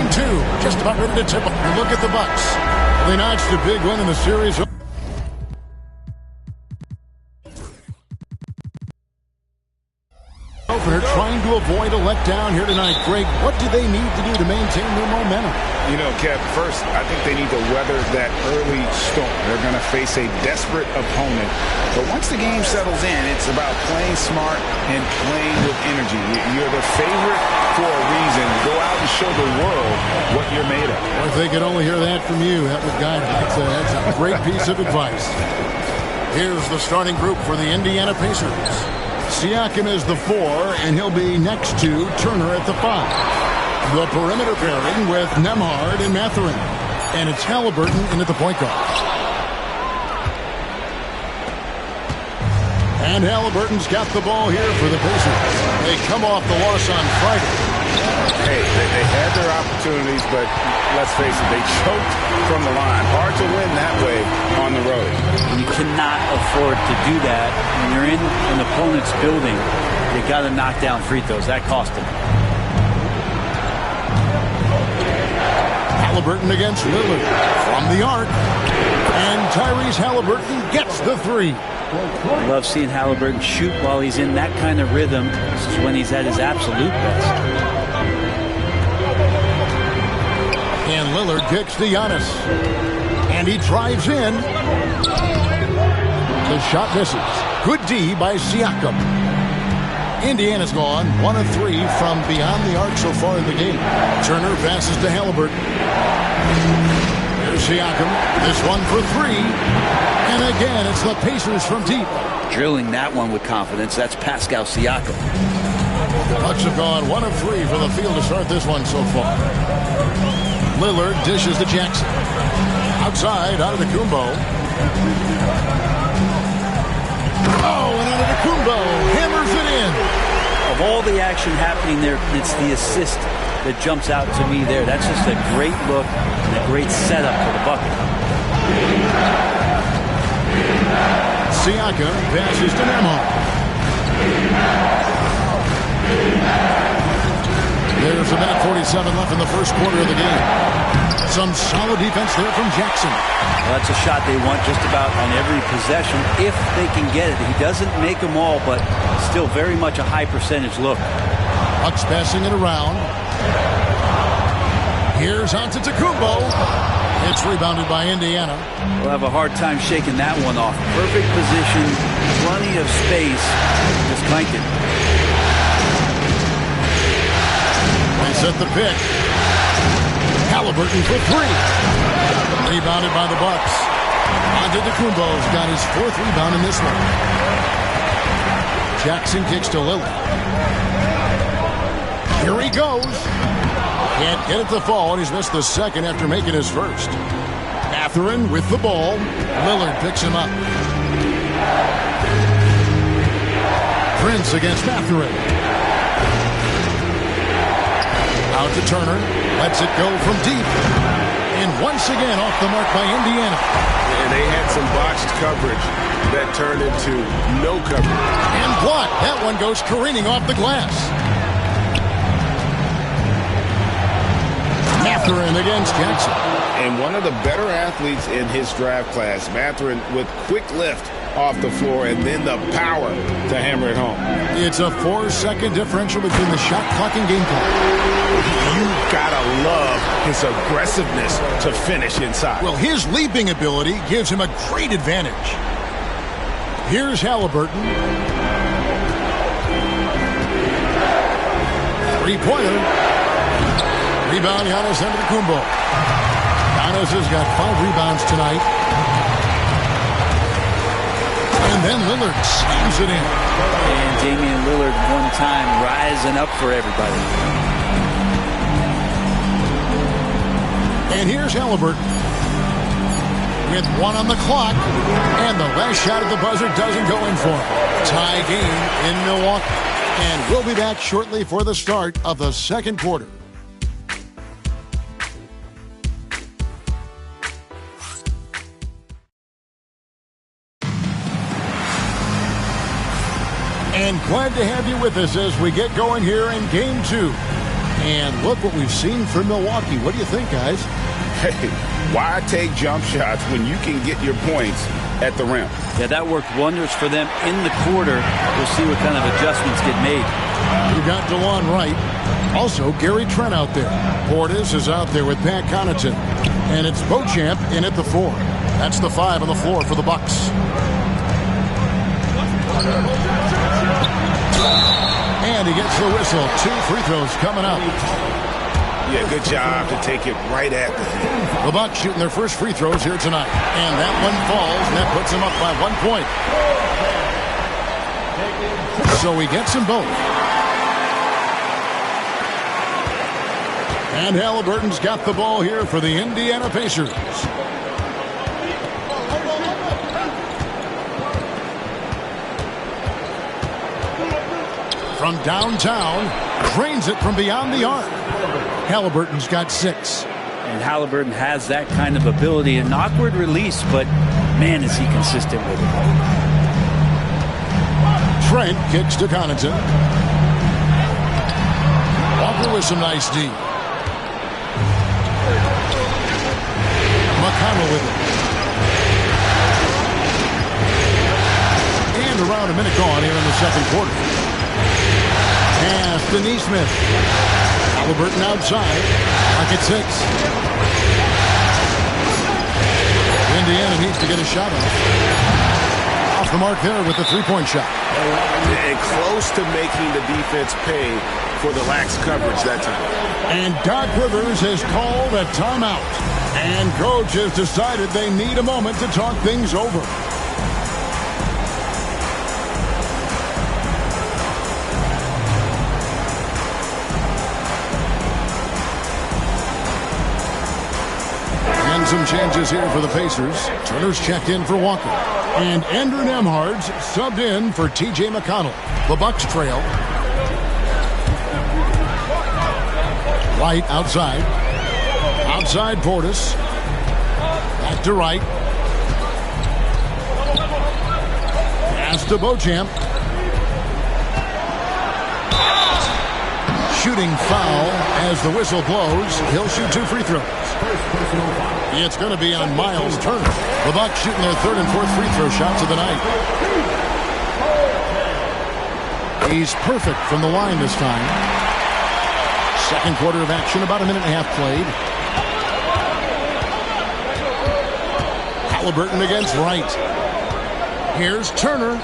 Game 2, just about ready to tip off. Look at the Bucks. They notched a big win in the series. Opener trying to avoid a letdown here tonight. Greg, what do they need to do to maintain their momentum? You know, Kev, first, I think they need to weather that early storm. They're going to face a desperate opponent. But once the game settles in, it's about playing smart and playing with energy. You're the favorite for a reason. Go out and show the world what you're made of. Well, if they could only hear that from you, that would guide them. That's a great piece of advice. Here's the starting group for the Indiana Pacers. Siakam is the 4, and he'll be next to Turner at the 5. The perimeter pairing with Nembhard and Mathurin. And it's Halliburton in at the point guard. And Halliburton's got the ball here for the Pacers. They come off the loss on Friday. Hey, they had their opportunities, but let's face it, they choked from the line. Hard to win that way on the road. You cannot afford to do that. When you're in an opponent's building, you got to knock down free throws. That cost them. Halliburton against Lillard from the arc. And Tyrese Halliburton gets the 3. I love seeing Halliburton shoot while he's in that kind of rhythm. This is when he's at his absolute best. And Lillard kicks to Giannis. And he drives in. The shot misses. Good D by Siakam. Indiana's gone 1 of 3 from beyond the arc so far in the game. Turner passes to Halliburton. Here's Siakam. This one for 3. And again, it's the Pacers from deep. Drilling that one with confidence. That's Pascal Siakam. The Bucks have gone 1 of 3 from the field to start this one so far. Lillard dishes to Jackson. Outside, Antetokounmpo. Oh, and Antetokounmpo hammers it in. Of all the action happening there, it's the assist that jumps out to me there. That's just a great look and a great setup for the bucket. Siakam passes to Nembhard. There's a minute 47 left in the first quarter of the game. Some solid defense there from Jackson. Well, that's a shot they want just about on every possession if they can get it. He doesn't make them all, but still very much a high percentage look. Bucks passing it around. Here's Antetokounmpo. It's rebounded by Indiana. We'll have a hard time shaking that one off. Perfect position, plenty of space. Just clanked it. They set the pick. Halliburton for 3. Rebounded by the Bucks. Antetokounmpo's got his 4th rebound in this one. Jackson kicks to Lillard. Here he goes. Can't get it to fall, and he's missed the second after making his first. Mathurin with the ball. Lillard picks him up. Prince against Mathurin. Out to Turner. Lets it go from deep. And once again off the mark by Indiana. And they had some botched coverage that turned into no coverage. And blocked. That one goes careening off the glass. Mathurin against Jackson. And one of the better athletes in his draft class, Mathurin, with quick lift off the floor and then the power to hammer it home. It's a 4-second differential between the shot clock and game clock. You gotta love his aggressiveness to finish inside. Well, his leaping ability gives him a great advantage. Here's Halliburton. 3-pointer. Rebound, Giannis Antetokounmpo. Giannis has got 5 rebounds tonight. And then Lillard slams it in. And Damian Lillard one time rising up for everybody. And here's Halliburton. With 1 on the clock. And the last shot at the buzzer doesn't go in for him. Tie game in Milwaukee. And we'll be back shortly for the start of the second quarter. And glad to have you with us as we get going here in Game 2. And look what we've seen from Milwaukee. What do you think, guys? Hey, why take jump shots when you can get your points at the rim? Yeah, that worked wonders for them in the quarter. We'll see what kind of adjustments get made. You got DeLon Wright. Also, Gary Trent out there. Portis is out there with Pat Connaughton. And it's Beauchamp in at the 4. That's the 5 on the floor for the Bucks. And he gets the whistle. 2 free throws coming up. Yeah, good job to take it right at the head. The Bucks shooting their first free throws here tonight. And that one falls, and that puts them up by 1 point. So he gets them both. And Halliburton's got the ball here for the Indiana Pacers. From downtown, drains it from beyond the arc. Halliburton's got 6. And Halliburton has that kind of ability. An awkward release, but man, is he consistent with it. Trent kicks to Connaughton. Walker with some nice D. McConnell with it. And around a minute gone here in the second quarter. Pass to Neesmith. Halliburton outside. Clock at 6. Indiana needs to get a shot off the mark there with the three-point shot. And close to making the defense pay for the lax coverage that time. And Doc Rivers has called a timeout. And coach has decided they need a moment to talk things over. And some changes here for the Pacers. Turner's checked in for Walker. And Andrew Nembhard's subbed in for T.J. McConnell. The Bucks trail. Wright outside. Outside Portis. Back to Wright. Pass to Beauchamp. Shooting foul as the whistle blows. He'll shoot 2 free throws. It's going to be on Miles Turner. The Bucks shooting their 3rd and 4th free throw shots of the night. He's perfect from the line this time. Second quarter of action, about a minute and a half played. Halliburton against Wright. Here's Turner.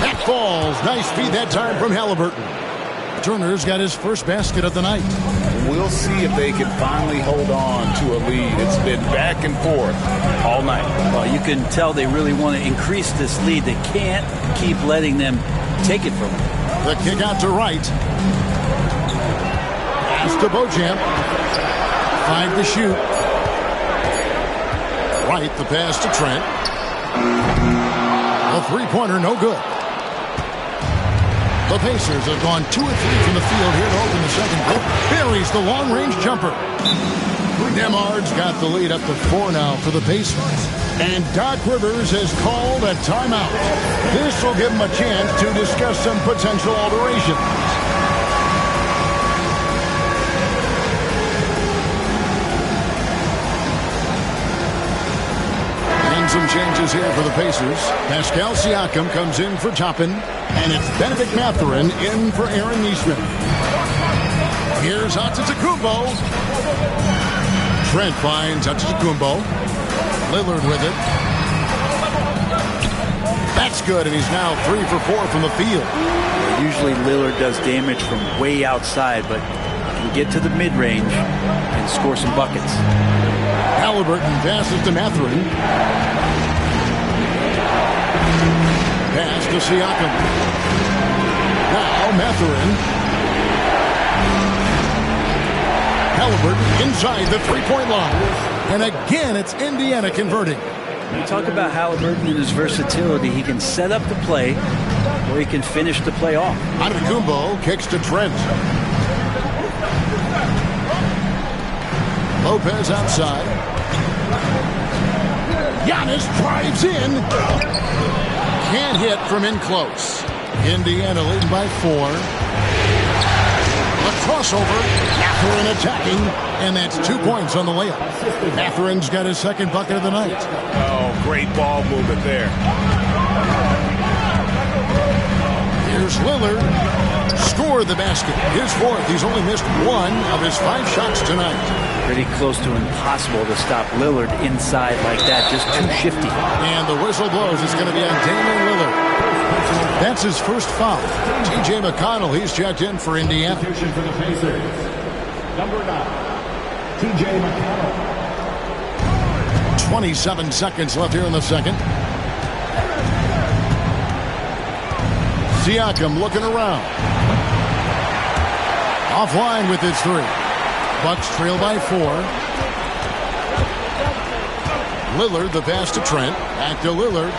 That falls. Nice feed that time from Halliburton. Turner's got his first basket of the night. We'll see if they can finally hold on to a lead. It's been back and forth all night. Well, you can tell they really want to increase this lead. They can't keep letting them take it from them. The kick out to Wright. Pass to Beauchamp. 5 to shoot. Wright, the pass to Trent. The three-pointer, no good. The Pacers have gone 2 of 3 from the field here to open the second quarter. Buries the long-range jumper. Nembhard's got the lead up to 4 now for the Pacers. And Doc Rivers has called a timeout. This will give him a chance to discuss some potential alterations. Some changes here for the Pacers. Pascal Siakam comes in for Toppin, and it's Benedict Mathurin in for Aaron Neesmith. Here's Antetokounmpo. Trent finds Antetokounmpo. Lillard with it. That's good, and he's now 3 for 4 from the field. Usually Lillard does damage from way outside, but can get to the mid-range and score some buckets. Halliburton passes to Mathurin. Pass to Siakam. Now Mathurin. Halliburton inside the three-point line. And again, it's Indiana converting. You talk about Halliburton and his versatility. He can set up the play, or he can finish the play off. Antetokounmpo kicks to Trent. Lopez outside. Giannis drives in. Can't hit from in close. Indiana leading by 4. The crossover. Mathurin attacking. And that's 2 points on the layup. Mathurin's got his second bucket of the night. Oh, great ball movement there. Here's Lillard. Scored the basket. His fourth. He's only missed 1 of his 5 shots tonight. Pretty close to impossible to stop Lillard inside like that. Just too shifty. And the whistle blows. It's going to be on Damian Lillard. That's his first foul. T.J. McConnell, he's checked in for Indiana. Substitution for the Pacers. Number 9, T.J. McConnell. 27 seconds left here in the second. Siakam looking around. Offline with his 3. Bucks trail by 4. Lillard, the pass to Trent. Back to Lillard.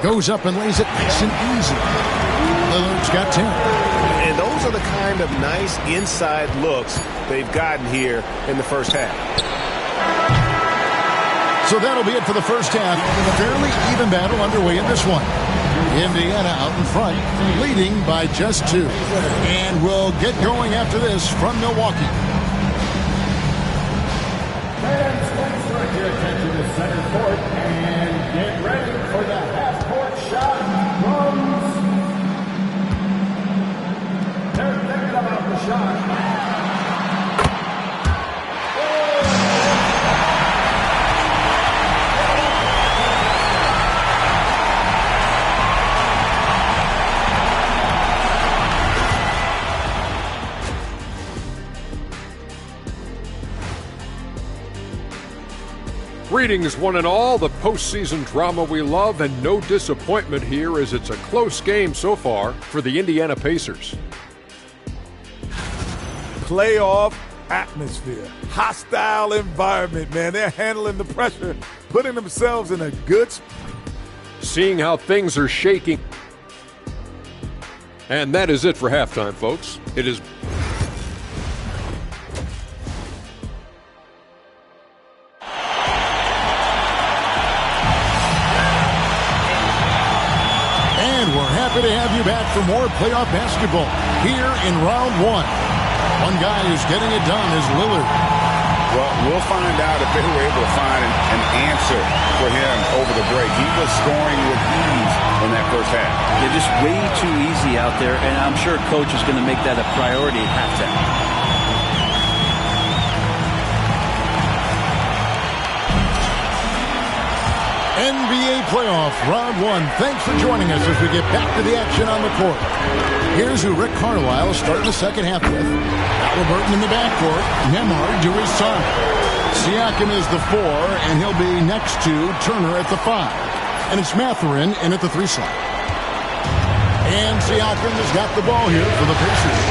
Goes up and lays it nice and easy. Lillard's got 10. And those are the kind of nice inside looks they've gotten here in the first half. So that'll be it for the first half. A fairly even battle underway in this one. Indiana out in front, leading by just 2. And we'll get going after this from Milwaukee. Fans, please direct your attention to center court and get ready for the half-court shot comes. They're thinking about the shot. Greetings, one and all. The postseason drama we love, and no disappointment here as it's a close game so far for the Indiana Pacers. Playoff atmosphere, hostile environment, man. They're handling the pressure, putting themselves in a good spot. Seeing how things are shaking. And that is it for halftime, folks. It is... Happy to have you back for more playoff basketball here in round 1. One guy who's getting it done is Lillard. Well, we'll find out if they were able to find an answer for him over the break. He was scoring with ease in that first half. They're just way too easy out there, and I'm sure Coach is going to make that a priority at halftime. NBA playoff round 1. Thanks for joining us as we get back to the action on the court. Here's who Rick Carlisle is starting the second half with. Halliburton in the backcourt. Nembhard to his side. Siakam is the 4, and he'll be next to Turner at the 5. And it's Mathurin in at the 3 slot. And Siakam has got the ball here for the Pacers.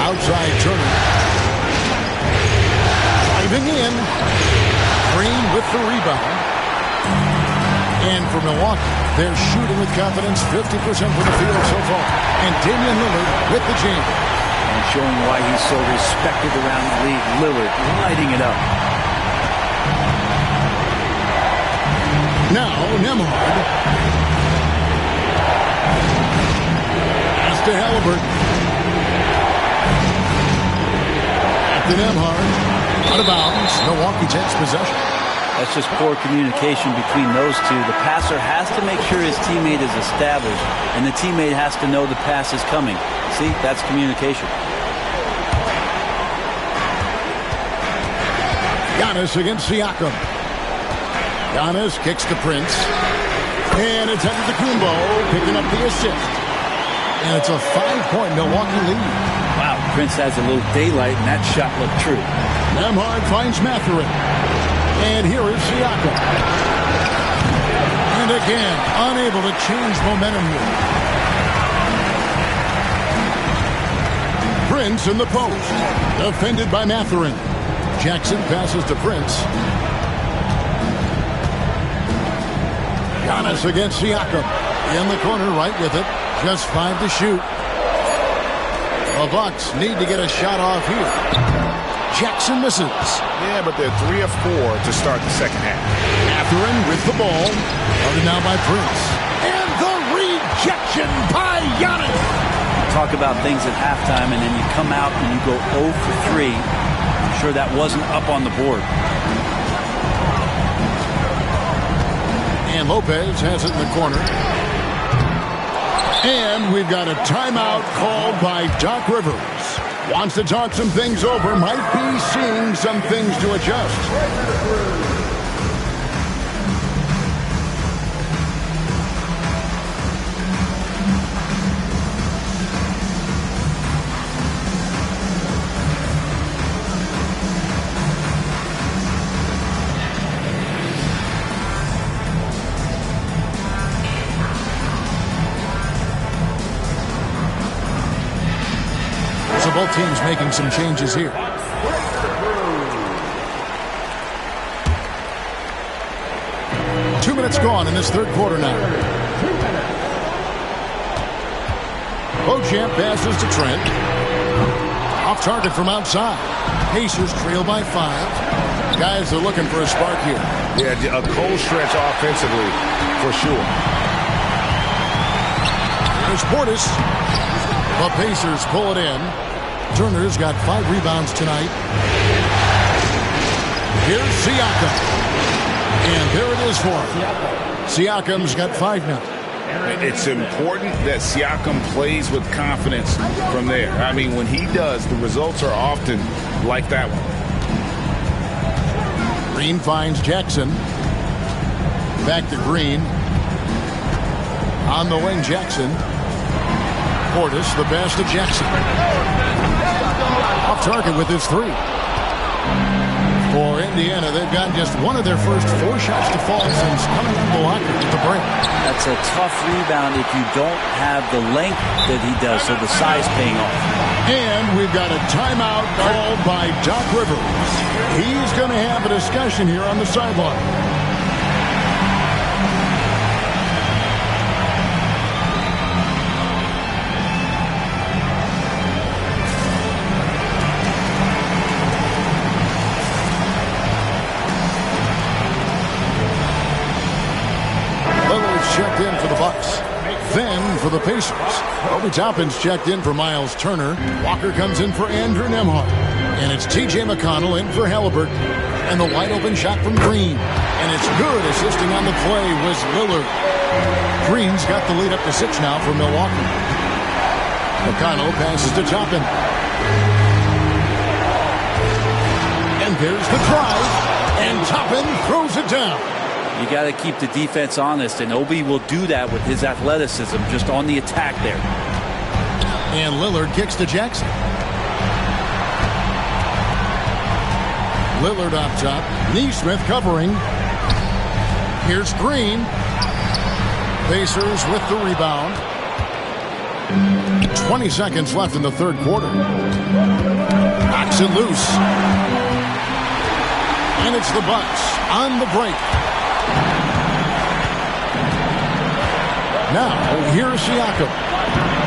Outside Turner. Driving in. Green with the rebound. And for Milwaukee, they're shooting with confidence, 50% from the field so far. And Damian Lillard with the jam. And showing why he's so respected around the league. Lillard lighting it up. Now, Nembhard. Pass to Halliburton. Back to Nembhard. Out of bounds. Milwaukee takes possession. That's just poor communication between those two. The passer has to make sure his teammate is established, and the teammate has to know the pass is coming. See, that's communication. Giannis against Siakam. Giannis kicks to Prince. And it's headed to Kumbo, picking up the assist. And it's a 5-point Milwaukee lead. Wow, Prince has a little daylight, and that shot looked true. Nembhard finds Mathurin. And here is Siakam. And again, unable to change momentum here. Prince in the post. Defended by Mathurin. Jackson passes to Prince. Giannis against Siakam. In the corner, right with it. Just 5 to shoot. The Bucks need to get a shot off here. Jackson misses. Yeah, but they're 3 of 4 to start the second half. Mathurin with the ball. Guarded now by Prince. And the rejection by Giannis. Talk about things at halftime, and then you come out and you go 0 for 3. I'm sure that wasn't up on the board. And Lopez has it in the corner. And we've got a timeout called by Doc Rivers. Wants to talk some things over. Might be seeing some things to adjust. So both teams making some changes here. Two minutes gone in this third quarter now. Beauchamp passes to Trent. Off target from outside. Pacers trail by 5. Guys are looking for a spark here. Yeah, a cold stretch offensively for sure. There's Portis. The Pacers pull it in. Turner's got 5 rebounds tonight. Here's Siakam. And there it is for him. Siakam's got 5 now. It's important that Siakam plays with confidence from there. I mean, when he does, the results are often like that one. Green finds Jackson. Back to Green. On the wing, Jackson. Portis, the pass to Jackson. Off target with his 3. For Indiana, they've gotten just one of their first 4 shots to fall since coming on Milwaukee at the break. That's a tough rebound if you don't have the length that he does, so the size paying off. And we've got a timeout called by Doc Rivers. He's going to have a discussion here on the sideline. Checked in for the Bucks. Then for the Pacers, Obi Toppin's checked in for Miles Turner. Walker comes in for Andrew Nembhard. And it's T.J. McConnell in for Halliburton. And the wide open shot from Green. And it's good. Assisting on the play was Lillard. Green's got the lead up to 6 now for Milwaukee. McConnell passes to Toppin. And there's the drive. And Toppin throws it down. You got to keep the defense honest, and Obi will do that with his athleticism just on the attack there. And Lillard kicks to Jackson. Lillard up top. Neesmith covering. Here's Green. Pacers with the rebound. 20 seconds left in the third quarter. Knocks it loose. And it's the Bucks on the break. Now, here's Siakam.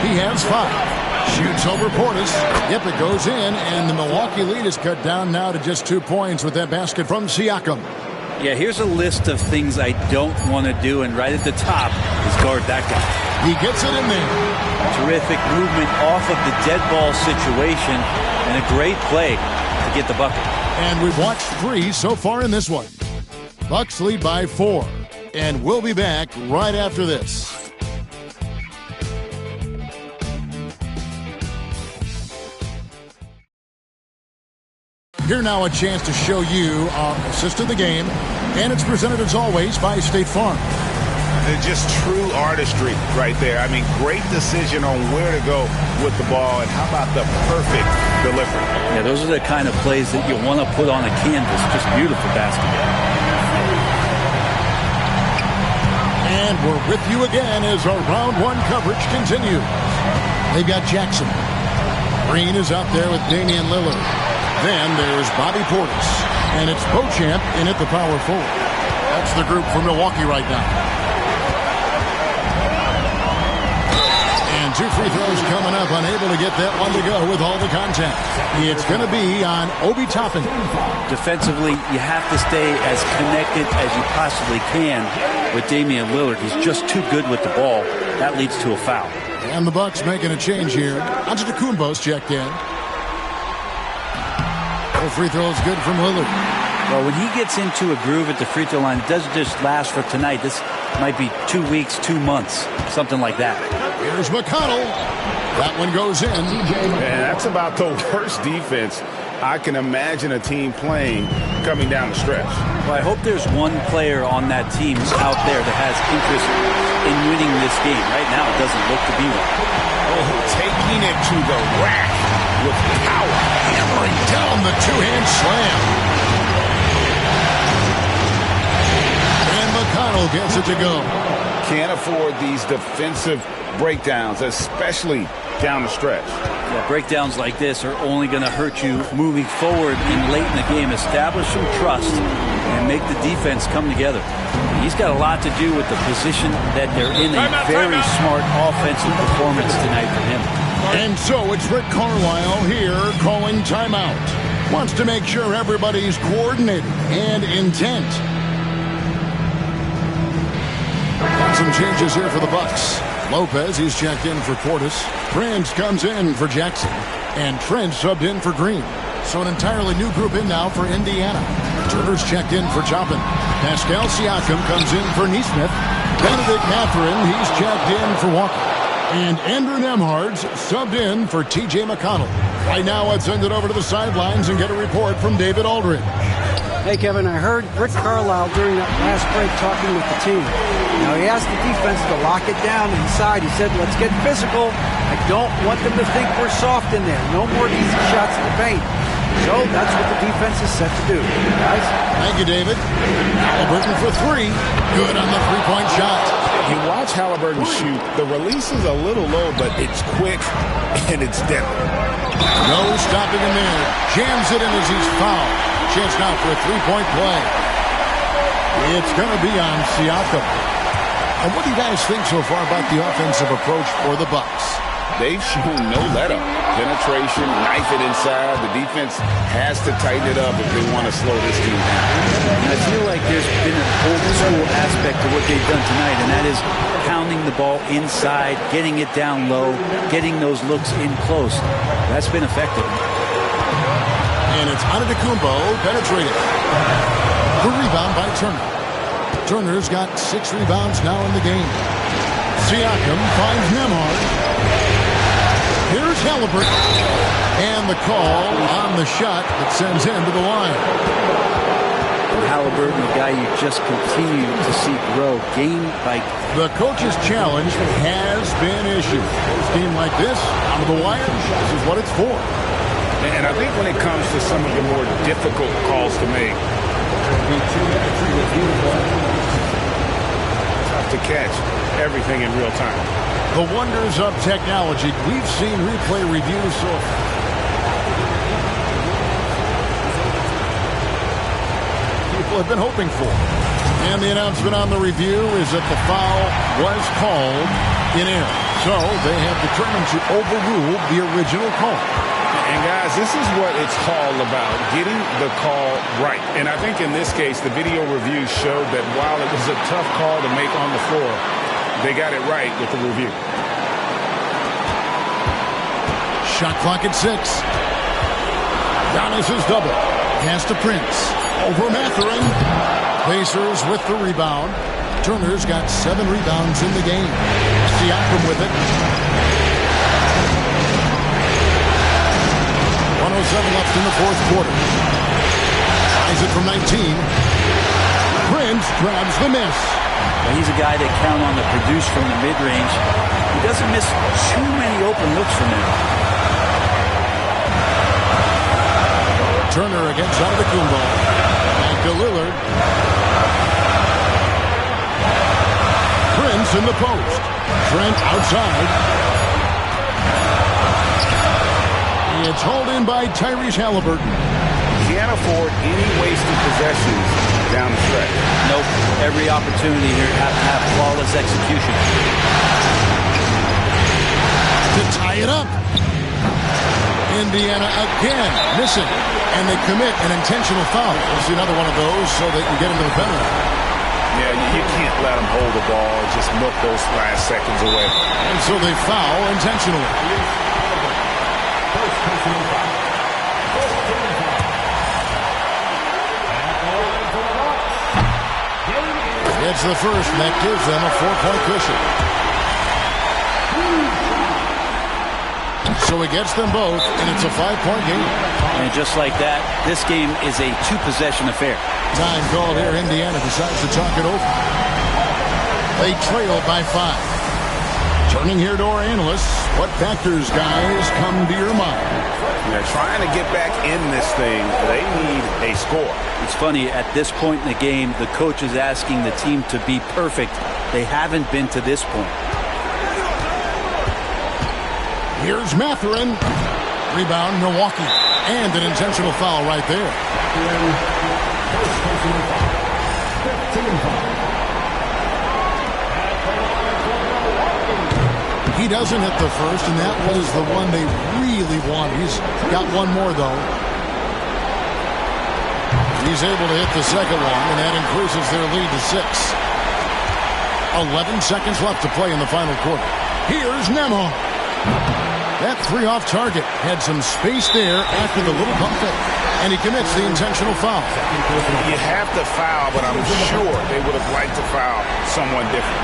He has 5. Shoots over Portis. Yep, it goes in, and the Milwaukee lead is cut down now to just 2 points with that basket from Siakam. Yeah, here's a list of things I don't want to do, and right at the top is guard that guy. He gets it in there. Terrific movement off of the dead ball situation, and a great play to get the bucket. And we've watched 3 so far in this one. Bucks lead by 4, and we'll be back right after this. Here now a chance to show you our assist of the game, and it's presented as always by State Farm. Just true artistry right there. I mean, great decision on where to go with the ball, and how about the perfect delivery. Yeah, those are the kind of plays that you want to put on a canvas. Just beautiful basketball. And we're with you again as our round 1 coverage continues. They've got Jackson. Green is out there with Damian Lillard. Then there's Bobby Portis. And it's Beauchamp in at the power forward. That's the group for Milwaukee right now. And And 2 free throws coming up, unable to get that one to go with all the contact. It's going to be on Obi Toppin. Defensively, you have to stay as connected as you possibly can with Damian Lillard. He's just too good with the ball. That leads to a foul. And the Bucks making a change here. Antetokounmpo's checked in. 4 free throws good from Lillard. Well, when he gets into a groove at the free throw line, it doesn't just last for tonight. This might be 2 weeks, 2 months, something like that. Here's McConnell. That one goes in. Man, that's about the worst defense I can imagine a team playing coming down the stretch. Well, I hope there's one player on that team out there that has interest in winning this game. Right now, it doesn't look to be one. Oh, taking it to the rack with power. Hammering down the two-hand slam. And McConnell gets it to go. Can't afford these defensive breakdowns, especially down the stretch. Yeah, breakdowns like this are only going to hurt you moving forward and late in the game. Establish some trust and make the defense come together. He's got a lot to do with the position that they're in. A very smart offensive performance tonight for him. And so it's Rick Carlisle here calling timeout. Wants to make sure everybody's coordinated and intent. Some changes here for the Bucks. Lopez, he's checked in for Portis. Prince comes in for Jackson. And Trent subbed in for Green. So an entirely new group in now for Indiana. Turner's checked in for Toppin. Pascal Siakam comes in for Nesmith. Benedict Mathurin, he's checked in for Walker. And Andrew Nembhard's subbed in for T.J. McConnell. Right now, let's send it over to the sidelines and get a report from David Aldridge. Hey, Kevin, I heard Rick Carlisle during that last break talking with the team. Now, he asked the defense to lock it down inside. He said, let's get physical. I don't want them to think we're soft in there. No more easy shots in the paint. So that's what the defense is set to do, guys. Thank you, David. Halliburton for 3. Good on the three-point shot. You watch Halliburton shoot. The release is a little low, but it's quick and it's deadly. No stopping him there. Jams it in as he's fouled. Chance now for a three-point play. It's going to be on Siakam. And what do you guys think so far about the offensive approach for the Bucks? They've shown no let-up. Penetration, knife it inside. The defense has to tighten it up if they want to slow this team down. I feel like there's been an old-school aspect to what they've done tonight, and that is pounding the ball inside, getting it down low, getting those looks in close. That's been effective. And it's Antetokounmpo penetrated. The rebound by Turner. Turner's got 6 rebounds now in the game. Siakam finds Nembhard. Here's Halliburton. And the call on the shot that sends him to the line. And Halliburton, the guy you just continue to see grow game by game. The coach's challenge has been issued. A team like this, out of the wire, this is what it's for. And I think when it comes to some of the more difficult calls to make, tough to catch everything in real time. The wonders of technology. We've seen replay reviews so people have been hoping for. And the announcement on the review is that the foul was called in error. So they have determined to overrule the original call. And guys, this is what it's all about, getting the call right. And I think in this case, the video review showed that while it was a tough call to make on the floor, they got it right with the review. Shot clock at 6. Giannis is double. Pass to Prince. Over Mathurin. Pacers with the rebound. Turner's got 7 rebounds in the game. Siakam with it. 1:07 left in the fourth quarter. Tries it from 19. Prince grabs the miss. Well, he's a guy they count on to produce from the mid-range. He doesn't miss too many open looks from there. Turner against Antetokounmpo. Back to Lillard. Prince in the post. Trent outside. It's hauled in by Tyrese Halliburton. Can't afford any wasted possessions down the stretch. Nope. Every opportunity here to have flawless execution. to tie it up. Indiana again missing, and they commit an intentional foul. We'll see another one of those so they can get into the penalty. Yeah, you can't let them hold the ball and just milk those last seconds away. And so they foul intentionally. It's the first, and that gives them a 4-point cushion. So he gets them both, and it's a 5-point game. And just like that, this game is a 2-possession affair. Time called here. Indiana decides to talk it over. They trail by 5. Turning here to our analysts, what factors, guys, come to your mind? They're trying to get back in this thing. They need a score. It's funny, at this point in the game, the coach is asking the team to be perfect. They haven't been to this point. Here's Mathurin. Rebound, Milwaukee. And an intentional foul right there. He doesn't hit the first, and that was the one they really wanted. He's got one more, though. He's able to hit the second one, and that increases their lead to 6. 11 seconds left to play in the final quarter. Here's Nemo. That 3 off target had some space there after the little pump fake, and he commits the intentional foul. You have to foul, but I'm sure they would have liked to foul someone different.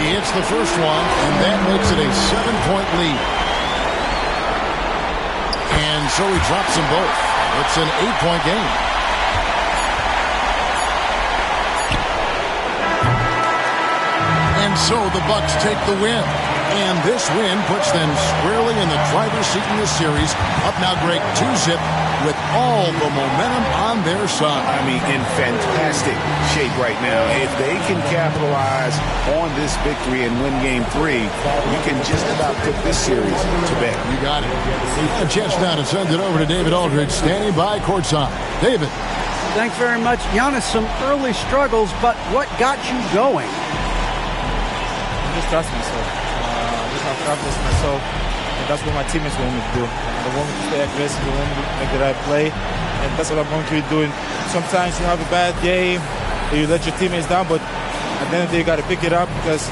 He hits the first one, and that makes it a 7-point lead. And so he drops them both. It's an 8-point game. And so the Bucks take the win. And this win puts them squarely in the driver's seat in this series. Up now, Greg, 2-zip with all the momentum on their side. I mean, in fantastic shape right now. If they can capitalize on this victory and win Game 3, you can just about put this series to bed. You got it. A chance now to send it over to David Aldridge, standing by courtside. David. Thanks very much. Giannis, some early struggles, but what got you going? Just trust myself. Just have confidence in myself. And that's what my teammates want me to do. They want me to stay aggressive. They want me to make the right play. And that's what I'm going to be doing. Sometimes you have a bad game. You let your teammates down. But at the end of the day, you got to pick it up because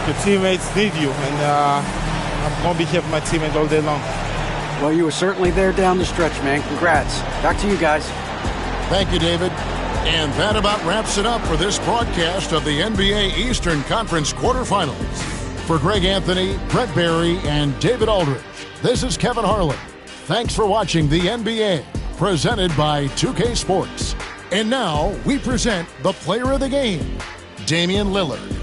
your teammates need you. And I'm going to be here for my teammates all day long. Well, you were certainly there down the stretch, man. Congrats. Back to you guys. Thank you, David. And that about wraps it up for this broadcast of the NBA Eastern Conference quarterfinals. For Greg Anthony, Brett Barry, and David Aldridge, this is Kevin Harlan. Thanks for watching the NBA, presented by 2K Sports. And now we present the player of the game, Damian Lillard.